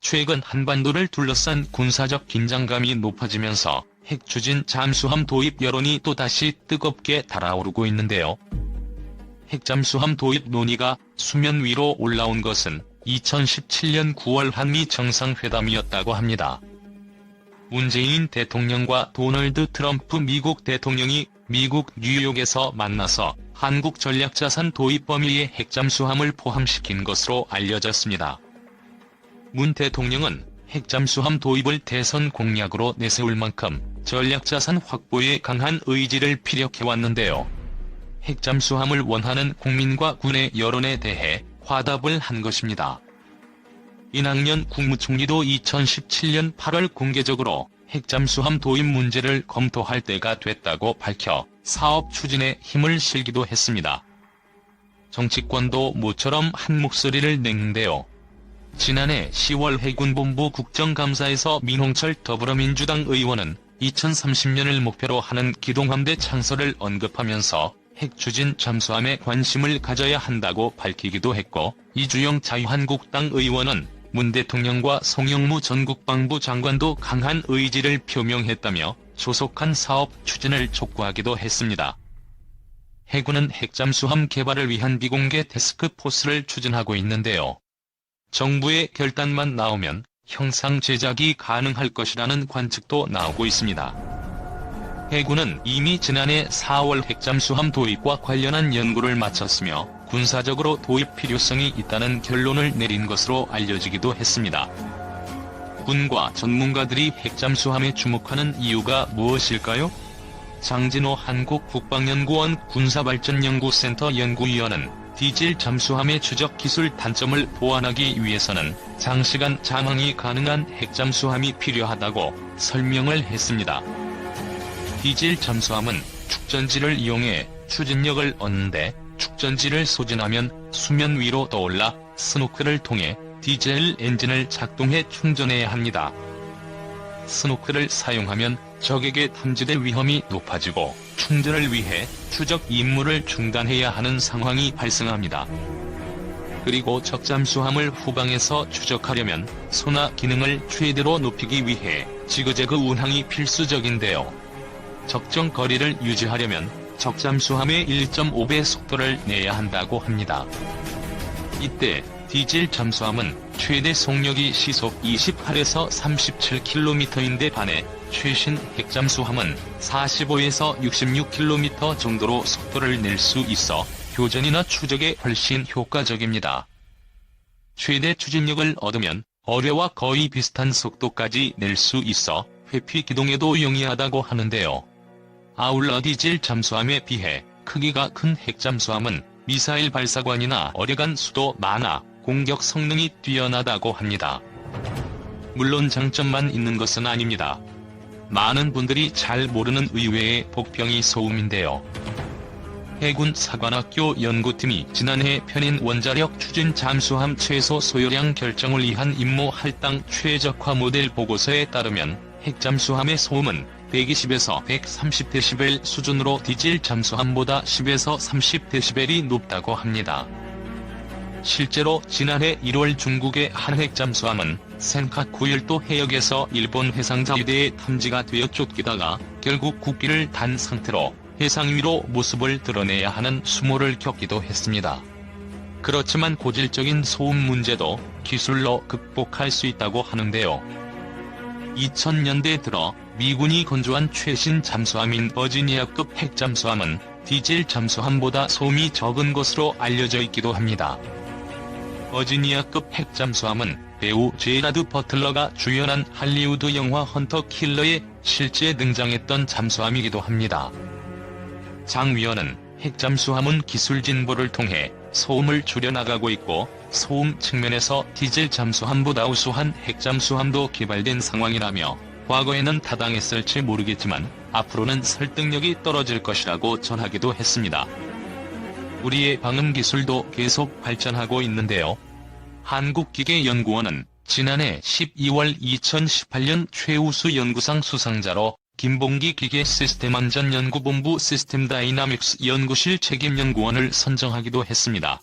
최근 한반도를 둘러싼 군사적 긴장감이 높아지면서 핵추진 잠수함 도입 여론이 또다시 뜨겁게 달아오르고 있는데요. 핵잠수함 도입 논의가 수면 위로 올라온 것은 2017년 9월 한미 정상회담이었다고 합니다. 문재인 대통령과 도널드 트럼프 미국 대통령이 미국 뉴욕에서 만나서 한국 전략자산 도입 범위에 핵잠수함을 포함시킨 것으로 알려졌습니다. 문 대통령은 핵잠수함 도입을 대선 공약으로 내세울 만큼 전략자산 확보에 강한 의지를 피력해왔는데요. 핵잠수함을 원하는 국민과 군의 여론에 대해 화답을 한 것입니다. 이낙연 국무총리도 2017년 8월 공개적으로 핵잠수함 도입 문제를 검토할 때가 됐다고 밝혀 사업 추진에 힘을 실기도 했습니다. 정치권도 모처럼 한 목소리를 냈는데요. 지난해 10월 해군본부 국정감사에서 민홍철 더불어민주당 의원은 2030년을 목표로 하는 기동함대 창설을 언급하면서 핵추진 잠수함에 관심을 가져야 한다고 밝히기도 했고, 이주영 자유한국당 의원은 문 대통령과 송영무 전 국방부 장관도 강한 의지를 표명했다며 조속한 사업 추진을 촉구하기도 했습니다. 해군은 핵잠수함 개발을 위한 비공개 태스크포스를 추진하고 있는데요. 정부의 결단만 나오면 형상 제작이 가능할 것이라는 관측도 나오고 있습니다. 해군은 이미 지난해 4월 핵잠수함 도입과 관련한 연구를 마쳤으며 군사적으로 도입 필요성이 있다는 결론을 내린 것으로 알려지기도 했습니다. 군과 전문가들이 핵잠수함에 주목하는 이유가 무엇일까요? 장진호 한국국방연구원 군사발전연구센터 연구위원은 디젤 잠수함의 추적 기술 단점을 보완하기 위해서는 장시간 잠항이 가능한 핵잠수함이 필요하다고 설명을 했습니다. 디젤 잠수함은 축전지를 이용해 추진력을 얻는데, 축전지를 소진하면 수면 위로 떠올라 스노클을 통해 디젤 엔진을 작동해 충전해야 합니다. 스노클을 사용하면 적에게 탐지될 위험이 높아지고 충전을 위해 추적 임무를 중단해야 하는 상황이 발생합니다. 그리고 적잠수함을 후방에서 추적하려면 소나 기능을 최대로 높이기 위해 지그재그 운항이 필수적인데요. 적정 거리를 유지하려면 적잠수함의 1.5배 속도를 내야 한다고 합니다. 이때 디젤 잠수함은 최대 속력이 시속 28에서 37km인데 반해 최신 핵잠수함은 45에서 66km 정도로 속도를 낼 수 있어 교전이나 추적에 훨씬 효과적입니다. 최대 추진력을 얻으면 어뢰와 거의 비슷한 속도까지 낼 수 있어 회피 기동에도 용이하다고 하는데요. 아울러 디젤 잠수함에 비해 크기가 큰 핵잠수함은 미사일 발사관이나 어뢰간 수도 많아 공격 성능이 뛰어나다고 합니다. 물론 장점만 있는 것은 아닙니다. 많은 분들이 잘 모르는 의외의 복병이 소음인데요. 해군 사관학교 연구팀이 지난해 편인 원자력 추진 잠수함 최소 소요량 결정을 위한 임무 할당 최적화 모델 보고서에 따르면 핵잠수함의 소음은 120에서 130dB 수준으로 디젤 잠수함보다 10에서 30dB이 높다고 합니다. 실제로 지난해 1월 중국의 한 핵잠수함은 센카쿠 열도 해역에서 일본 해상자위대에 탐지가 되어 쫓기다가 결국 국기를 단 상태로 해상 위로 모습을 드러내야 하는 수모를 겪기도 했습니다. 그렇지만 고질적인 소음 문제도 기술로 극복할 수 있다고 하는데요. 2000년대 들어 미군이 건조한 최신 잠수함인 버지니아급 핵잠수함은 디젤 잠수함보다 소음이 적은 것으로 알려져 있기도 합니다. 버지니아급 핵잠수함은 배우 제라드 버틀러가 주연한 할리우드 영화 헌터 킬러에 실제 등장했던 잠수함이기도 합니다. 장 위원은 핵잠수함은 기술 진보를 통해 소음을 줄여나가고 있고 소음 측면에서 디젤 잠수함보다 우수한 핵잠수함도 개발된 상황이라며 과거에는 타당했을지 모르겠지만 앞으로는 설득력이 떨어질 것이라고 전하기도 했습니다. 우리의 방음 기술도 계속 발전하고 있는데요. 한국기계연구원은 지난해 12월 2018년 최우수 연구상 수상자로 김봉기 기계시스템안전연구본부 시스템 다이나믹스 연구실 책임연구원을 선정하기도 했습니다.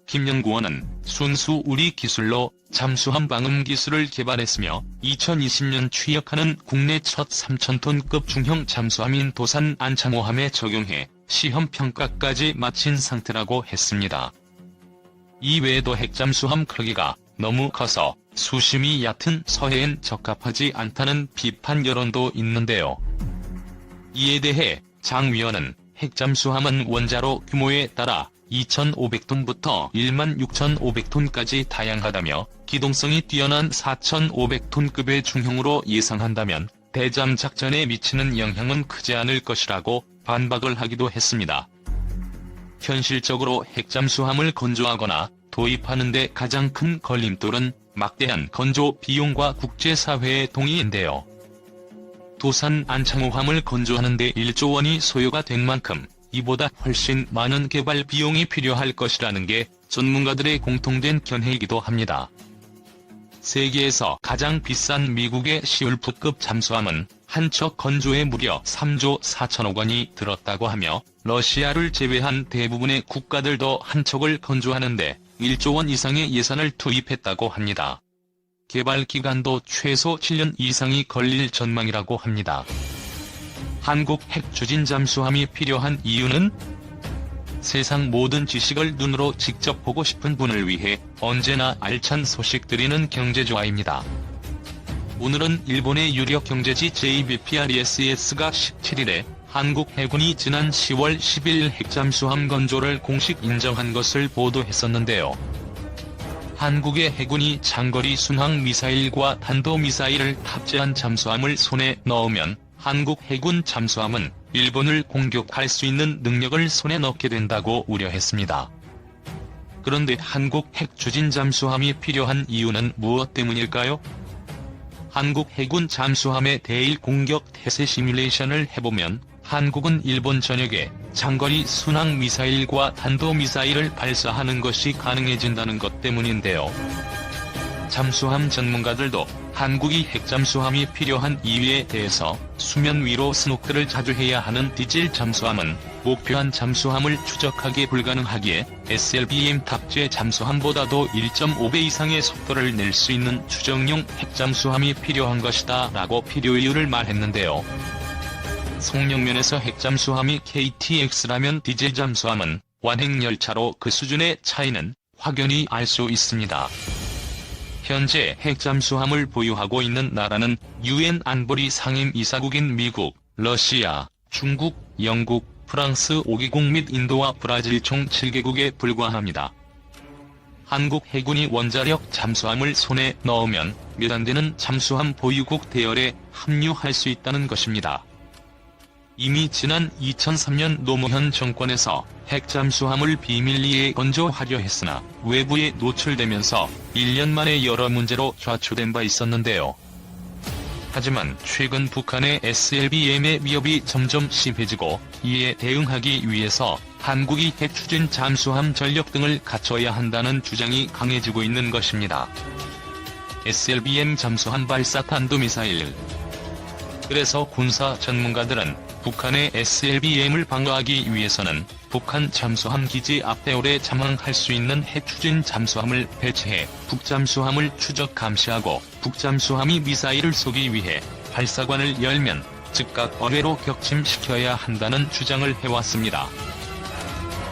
김 연구원은 순수 우리 기술로 잠수함 방음 기술을 개발했으며 2020년 취역하는 국내 첫 3,000톤급 중형 잠수함인 도산 안창호함에 적용해 시험 평가까지 마친 상태라고 했습니다. 이외에도 핵잠수함 크기가 너무 커서 수심이 얕은 서해엔 적합하지 않다는 비판 여론도 있는데요. 이에 대해 장 위원은 핵잠수함은 원자로 규모에 따라 2,500톤부터 16,500톤까지 다양하다며 기동성이 뛰어난 4,500톤급의 중형으로 예상한다면 대잠 작전에 미치는 영향은 크지 않을 것이라고 반박을 하기도 했습니다. 현실적으로 핵잠수함을 건조하거나 도입하는 데 가장 큰 걸림돌은 막대한 건조 비용과 국제사회의 동의인데요. 도산 안창호함을 건조하는 데 1조 원이 소요가 된 만큼 이보다 훨씬 많은 개발 비용이 필요할 것이라는 게 전문가들의 공통된 견해이기도 합니다. 세계에서 가장 비싼 미국의 시울프급 잠수함은 한 척 건조에 무려 3조 4천억 원이 들었다고 하며 러시아를 제외한 대부분의 국가들도 한 척을 건조하는데 1조 원 이상의 예산을 투입했다고 합니다. 개발 기간도 최소 7년 이상이 걸릴 전망이라고 합니다. 한국 핵추진 잠수함이 필요한 이유는? 세상 모든 지식을 눈으로 직접 보고 싶은 분을 위해 언제나 알찬 소식 드리는 경제조화입니다. 오늘은 일본의 유력 경제지 JBPRESS가 17일에 한국 해군이 지난 10월 10일 핵잠수함 건조를 공식 인정한 것을 보도했었는데요. 한국의 해군이 장거리 순항 미사일과 탄도미사일을 탑재한 잠수함을 손에 넣으면 한국 해군 잠수함은 일본을 공격할 수 있는 능력을 손에 넣게 된다고 우려했습니다. 그런데 한국 핵추진 잠수함이 필요한 이유는 무엇 때문일까요? 한국 해군 잠수함의 대일 공격 태세 시뮬레이션을 해보면 한국은 일본 전역에 장거리 순항 미사일과 탄도미사일을 발사하는 것이 가능해진다는 것 때문인데요. 잠수함 전문가들도 한국이 핵잠수함이 필요한 이유에 대해서 수면 위로 스노클을 자주 해야 하는 디젤 잠수함은 목표한 잠수함을 추적하기 불가능하기에 SLBM 탑재 잠수함보다도 1.5배 이상의 속도를 낼 수 있는 추정용 핵잠수함이 필요한 것이다 라고 필요 이유를 말했는데요. 속력면에서 핵잠수함이 KTX라면 디젤 잠수함은 완행열차로 그 수준의 차이는 확연히 알 수 있습니다. 현재 핵잠수함을 보유하고 있는 나라는 UN 안보리 상임이사국인 미국, 러시아, 중국, 영국, 프랑스 5개국 및 인도와 브라질 총 7개국에 불과합니다. 한국 해군이 원자력 잠수함을 손에 넣으면 몇 안 되는 잠수함 보유국 대열에 합류할 수 있다는 것입니다. 이미 지난 2003년 노무현 정권에서 핵잠수함을 비밀리에 건조하려 했으나 외부에 노출되면서 1년 만에 여러 문제로 좌초된 바 있었는데요. 하지만 최근 북한의 SLBM의 위협이 점점 심해지고 이에 대응하기 위해서 한국이 핵추진 잠수함 전력 등을 갖춰야 한다는 주장이 강해지고 있는 것입니다. SLBM 잠수함 발사 탄도미사일. 그래서 군사 전문가들은 북한의 SLBM을 방어하기 위해서는 북한 잠수함 기지 앞대열에 잠항할 수 있는 핵추진 잠수함을 배치해 북잠수함을 추적 감시하고 북잠수함이 미사일을 쏘기 위해 발사관을 열면 즉각 어뢰로 격침시켜야 한다는 주장을 해왔습니다.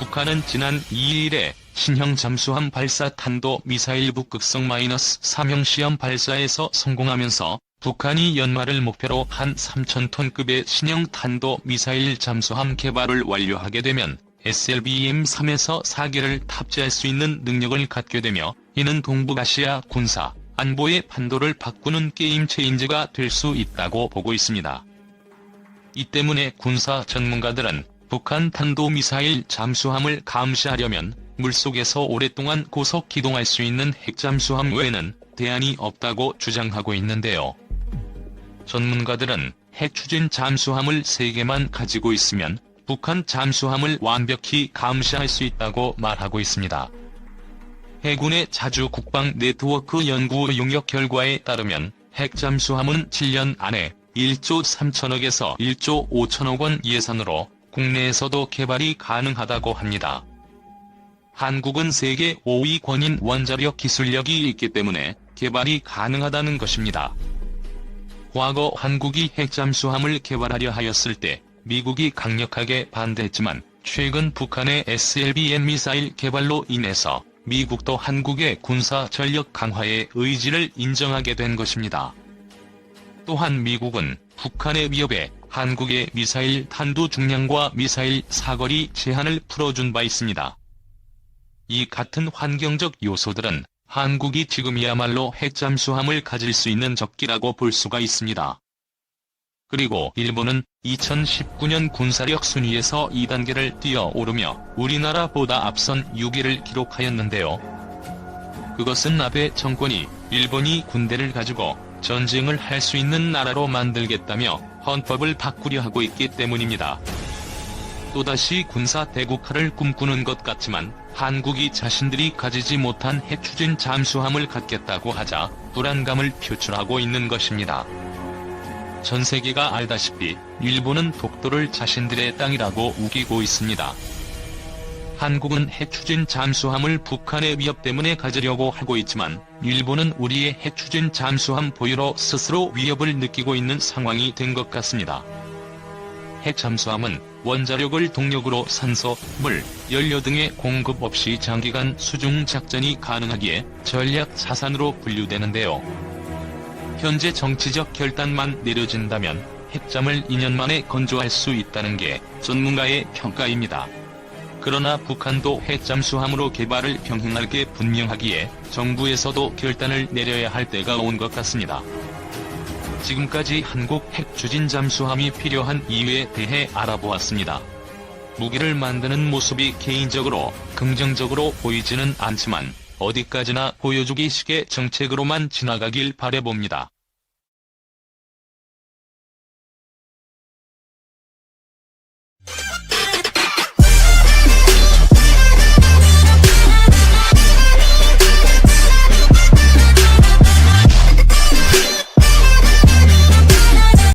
북한은 지난 2일에 신형 잠수함 발사 탄도 미사일 북극성 -3형 시험 발사에서 성공하면서 북한이 연말을 목표로 한 3,000톤급의 신형 탄도 미사일 잠수함 개발을 완료하게 되면 SLBM-3에서 4개를 탑재할 수 있는 능력을 갖게 되며 이는 동북아시아 군사, 안보의 판도를 바꾸는 게임 체인저가 될 수 있다고 보고 있습니다. 이 때문에 군사 전문가들은 북한 탄도미사일 잠수함을 감시하려면 물속에서 오랫동안 고속 기동할 수 있는 핵잠수함 외에는 대안이 없다고 주장하고 있는데요. 전문가들은 핵추진 잠수함을 3개만 가지고 있으면 북한 잠수함을 완벽히 감시할 수 있다고 말하고 있습니다. 해군의 자주 국방 네트워크 연구 용역 결과에 따르면 핵잠수함은 7년 안에 1조 3천억에서 1조 5천억 원 예산으로 국내에서도 개발이 가능하다고 합니다. 한국은 세계 5위권인 원자력 기술력이 있기 때문에 개발이 가능하다는 것입니다. 과거 한국이 핵잠수함을 개발하려 하였을 때 미국이 강력하게 반대했지만 최근 북한의 SLBM 미사일 개발로 인해서 미국도 한국의 군사 전력 강화의 의지를 인정하게 된 것입니다. 또한 미국은 북한의 위협에 한국의 미사일 탄두 중량과 미사일 사거리 제한을 풀어준 바 있습니다. 이 같은 환경적 요소들은 한국이 지금이야말로 핵잠수함을 가질 수 있는 적기라고 볼 수가 있습니다. 그리고 일본은 2019년 군사력 순위에서 2단계를 뛰어오르며 우리나라보다 앞선 6위를 기록하였는데요. 그것은 아베 정권이 일본이 군대를 가지고 전쟁을 할 수 있는 나라로 만들겠다며 헌법을 바꾸려 하고 있기 때문입니다. 또다시 군사 대국화를 꿈꾸는 것 같지만 한국이 자신들이 가지지 못한 핵추진 잠수함을 갖겠다고 하자 불안감을 표출하고 있는 것입니다. 전 세계가 알다시피 일본은 독도를 자신들의 땅이라고 우기고 있습니다. 한국은 핵추진 잠수함을 북한의 위협 때문에 가지려고 하고 있지만 일본은 우리의 핵추진 잠수함 보유로 스스로 위협을 느끼고 있는 상황이 된 것 같습니다. 핵잠수함은 원자력을 동력으로 산소, 물, 연료 등의 공급 없이 장기간 수중 작전이 가능하기에 전략 자산으로 분류되는데요. 현재 정치적 결단만 내려진다면 핵잠을 2년 만에 건조할 수 있다는 게 전문가의 평가입니다. 그러나 북한도 핵잠수함으로 개발을 병행할 게 분명하기에 정부에서도 결단을 내려야 할 때가 온 것 같습니다. 지금까지 한국 핵추진 잠수함이 필요한 이유에 대해 알아보았습니다. 무기를 만드는 모습이 개인적으로 긍정적으로 보이지는 않지만 어디까지나 보여주기식의 정책으로만 지나가길 바라봅니다.